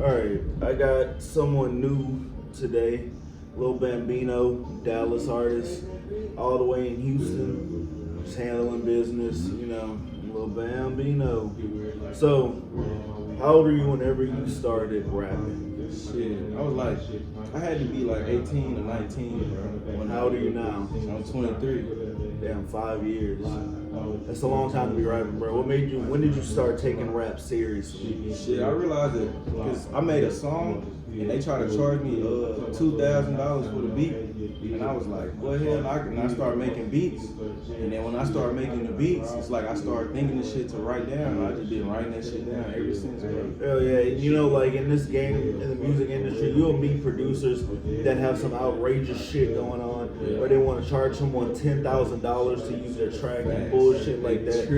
Alright, I got someone new today. Lil Bambino, Dallas artist, all the way in Houston. Just handling business, Lil Bambino. So, how old are you whenever you started rapping? Shit, I had to be like 18 or 19, bro. How old are you now? I'm 23. Damn, 5 years. That's a long time to be rapping, bro. When did you start taking rap seriously? Shit, I realized that because I made a song and they tried to charge me $2,000 for the beat, and I was like, "What the hell?" And I started making beats, and then when I started making the beats, it's like I started thinking the shit to write down. And I just been writing that shit down ever since, bro. Hell yeah, like in this game, in the music industry, you'll meet producers that have some outrageous shit going on, or they want to charge someone $10,000 to use their track and bullshit like that.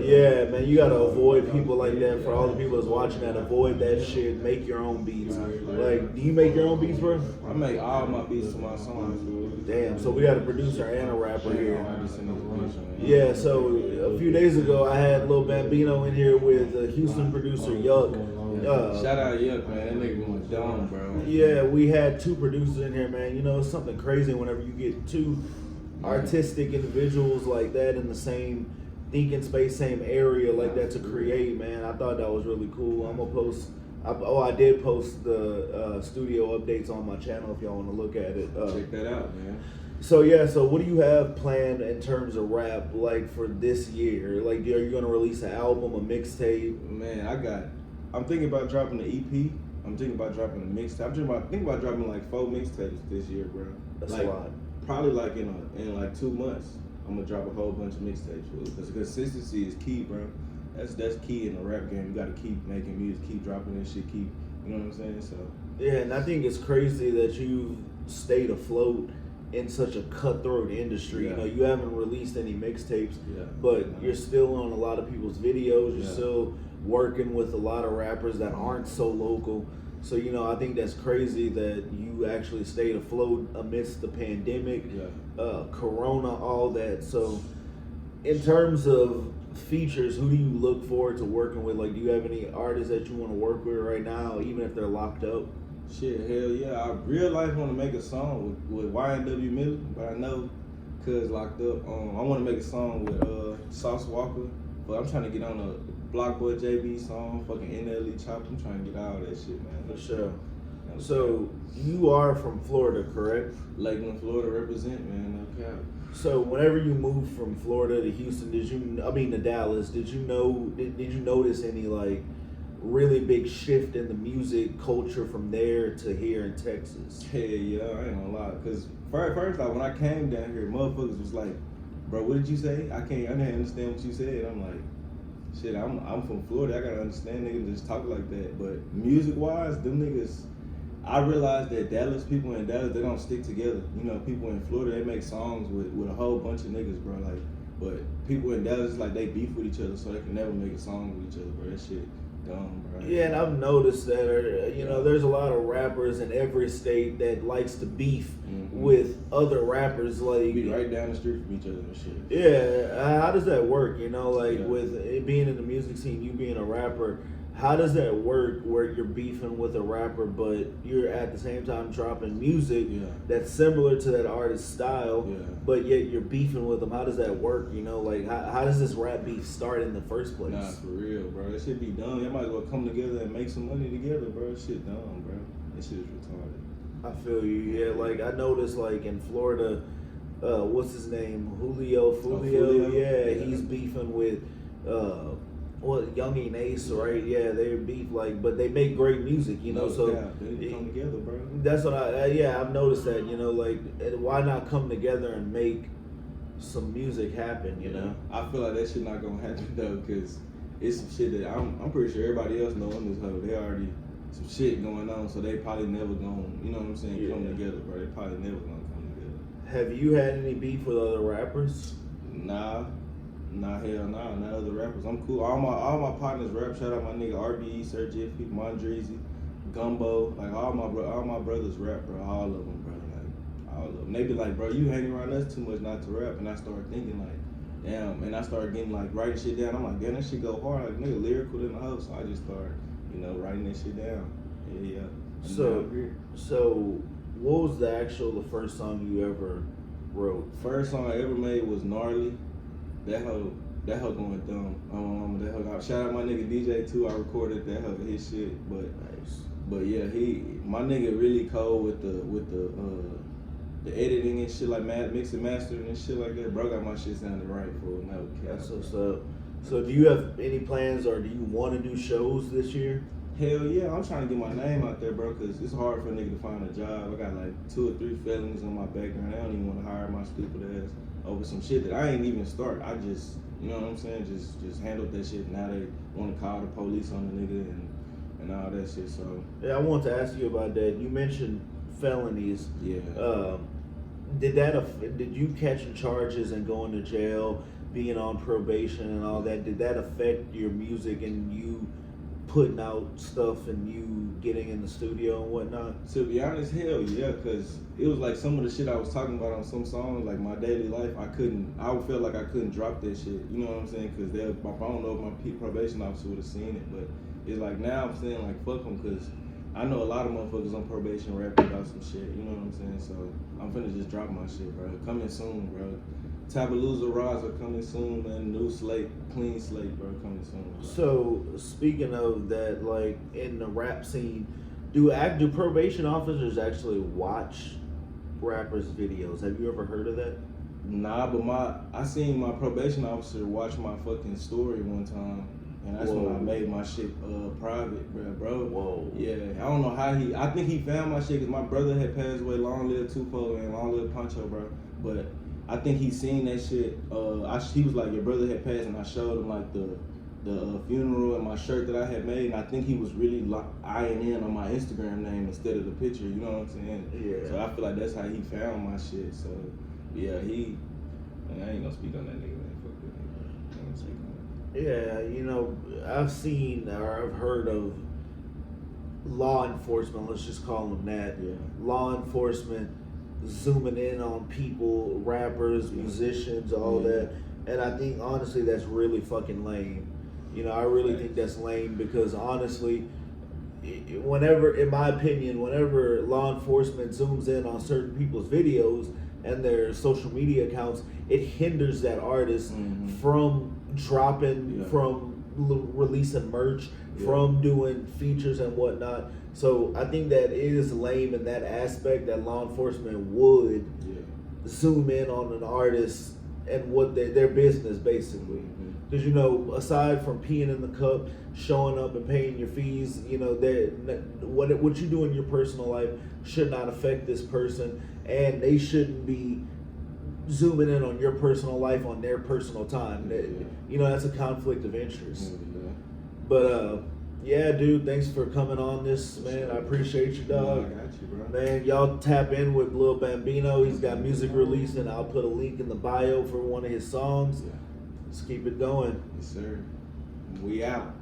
Yeah, man, you gotta avoid people like that. For all the people that's watching that, avoid that shit. Make your own beats. Like, do you make your own beats, bro? I make all my beats to my songs. Damn, so we got a producer and a rapper here. Yeah, so a few days ago, I had Lil Bambino in here with Houston producer Yuck. Shout out Yuck, man. That nigga going dumb, bro. Yeah, we had two producers in here, man. It's something crazy whenever you get two artistic individuals like that in the same thinking space, same area like that to create, man. I thought that was really cool. I'm gonna post. I did post the studio updates on my channel if y'all want to look at it. Check that out, man. So what do you have planned in terms of rap, like for this year? Like, are you gonna release an album, a mixtape? Man, I'm thinking about dropping an EP. I'm thinking about dropping a mixtape. I'm thinking about dropping like 4 mixtapes this year, bro. That's like, a lot. Probably like in like 2 months, I'm gonna drop a whole bunch of mixtapes. Because consistency is key, bro. That's key in the rap game. You gotta keep making music, keep dropping this shit, you know what I'm saying? So yeah, and I think it's crazy that you stayed afloat in such a cutthroat industry. Yeah. You haven't released any mixtapes, but you're still on a lot of people's videos. You're still working with a lot of rappers that aren't so local. So, I think that's crazy that you actually stayed afloat amidst the pandemic, Corona, all that. So, in terms of features, who do you look forward to working with? Like, do you have any artists that you want to work with right now, even if they're locked up? Shit, hell yeah. I real life want to make a song with YNW Miller, but I know Cuz locked up. I want to make a song with Sauce Walker, but I'm trying to get on a Block Boy JB song, fucking NLE Chop. I'm trying to get all that shit, man. For sure. So, you are from Florida, correct? Lakeland, Florida represent, man, no cap. So whenever you moved from Florida to Houston, to Dallas, did you notice any like really big shift in the music culture from there to here in Texas? Hell yeah, I ain't gonna lie. Cause first like when I came down here, motherfuckers was like, "Bro, what did you say? I didn't understand what you said." I'm like, "Shit, I'm from Florida. I gotta understand niggas just talk like that." But music wise, them niggas. I realized that people in Dallas, they don't stick together. People in Florida, they make songs with a whole bunch of niggas, bro. Like, but people in Dallas, it's like they beef with each other, so they can never make a song with each other, bro. That shit dumb, bro. Yeah, and I've noticed that, there's a lot of rappers in every state that likes to beef with other rappers. Like, be right down the street from each other and shit. Yeah, how does that work? With it being in the music scene, you being a rapper, how does that work where you're beefing with a rapper, but you're at the same time dropping music that's similar to that artist's style, but yet you're beefing with them? How does that work? How does this rap beef start in the first place? Nah, for real, bro. That shit be dumb. Y'all might as well come together and make some money together, bro. That shit dumb, bro. That shit is retarded. I feel you. Yeah, like I noticed, like in Florida, what's his name? Julio. Yeah, he's beefing with. Young and Ace, right? Yeah, they beef but they make great music, So they come together, bro. That's what I've noticed that, why not come together and make some music happen, I feel like that shit not gonna happen though, cause it's some shit that I'm pretty sure everybody else know in this hoe. They already some shit going on, so they probably never gonna, come together, bro. They probably never gonna come together. Have you had any beef with other rappers? Nah, hell nah, not other rappers. I'm cool. All my partners rap. Shout out my nigga RBE, Sir Jiffy, Mondreezy, Gumbo. Like all my brothers rap, bro. All of them, bro. Like all of them. They be like, bro, you hanging around us too much not to rap. And I started thinking like, damn. And I started getting like writing shit down. I'm like, damn, that shit go hard. Like nigga, lyrical in the house. So I just started, writing that shit down. Yeah. So what was the first song you ever wrote? First song I ever made was Gnarly. That hoe going dumb. That hoe. Shout out my nigga DJ too. I recorded that hoe his shit, but yeah, my nigga really cold with the editing and shit, like mix and mastering and shit like that. Bro got my shit sounding right for no cap. That's what's up. So do you have any plans, or do you want to do shows this year? Hell yeah, I'm trying to get my name out there, bro, because it's hard for a nigga to find a job. I got like 2 or 3 felonies on my background. I don't even want to hire my stupid ass over some shit that I ain't even start. I just, you know what I'm saying, just handled that shit. Now they want to call the police on the nigga and all that shit, so. Yeah, I want to ask you about that. You mentioned felonies. Yeah. Did you catching charges and going to jail, being on probation and all that, did that affect your music and you putting out stuff and you getting in the studio and whatnot? To be honest, hell yeah, because it was like some of the shit I was talking about on some songs, like my daily life, I felt like I couldn't drop that shit, you know what I'm saying, because I don't know if my probation officer would have seen it, but it's like now I'm saying like fuck them, because I know a lot of motherfuckers on probation rapping about some shit, you know what I'm saying, so I'm finna just drop my shit, bro. Coming soon, bro. Tabaloza Raza coming soon, man. New slate, clean slate, bro, coming soon. Bro. So speaking of that, like in the rap scene, do probation officers actually watch rappers' videos? Have you ever heard of that? Nah, but I seen my probation officer watch my fucking story one time, and that's when I made my shit private, bro. Whoa. Yeah, I don't know how I think he found my shit because my brother had passed away. Long live Tupo and long live Pancho, bro. But I think he seen that shit. He was like, your brother had passed, and I showed him like the funeral and my shirt that I had made, and I think he was really eyeing in on my Instagram name instead of the picture. You know what I'm saying? Yeah. So I feel like that's how he found my shit. So yeah, I ain't gonna speak on that nigga, man. Fuck that nigga. I ain't gonna speak on that. Yeah, you know, I've seen or I've heard of law enforcement, let's just call them that. Yeah. Law enforcement zooming in on people, rappers, musicians, all that. And I think honestly that's really fucking lame. You know, I really think that's lame because honestly, in my opinion, whenever law enforcement zooms in on certain people's videos and their social media accounts, it hinders that artist from dropping, from releasing merch, from doing features and whatnot. So I think that is lame in that aspect, that law enforcement would zoom in on an artist and what their business basically. Because, you know, aside from peeing in the cup, showing up and paying your fees, you know, what you do in your personal life should not affect this person, and they shouldn't be zooming in on your personal life on their personal time. You know, that's a conflict of interest. But yeah, dude, thanks for coming on this, man. I appreciate you, dog. I got you, bro. Man, y'all tap in with Lil Bambino. He's got music released, and I'll put a link in the bio for one of his songs. Let's keep it going. Yes, sir. We out.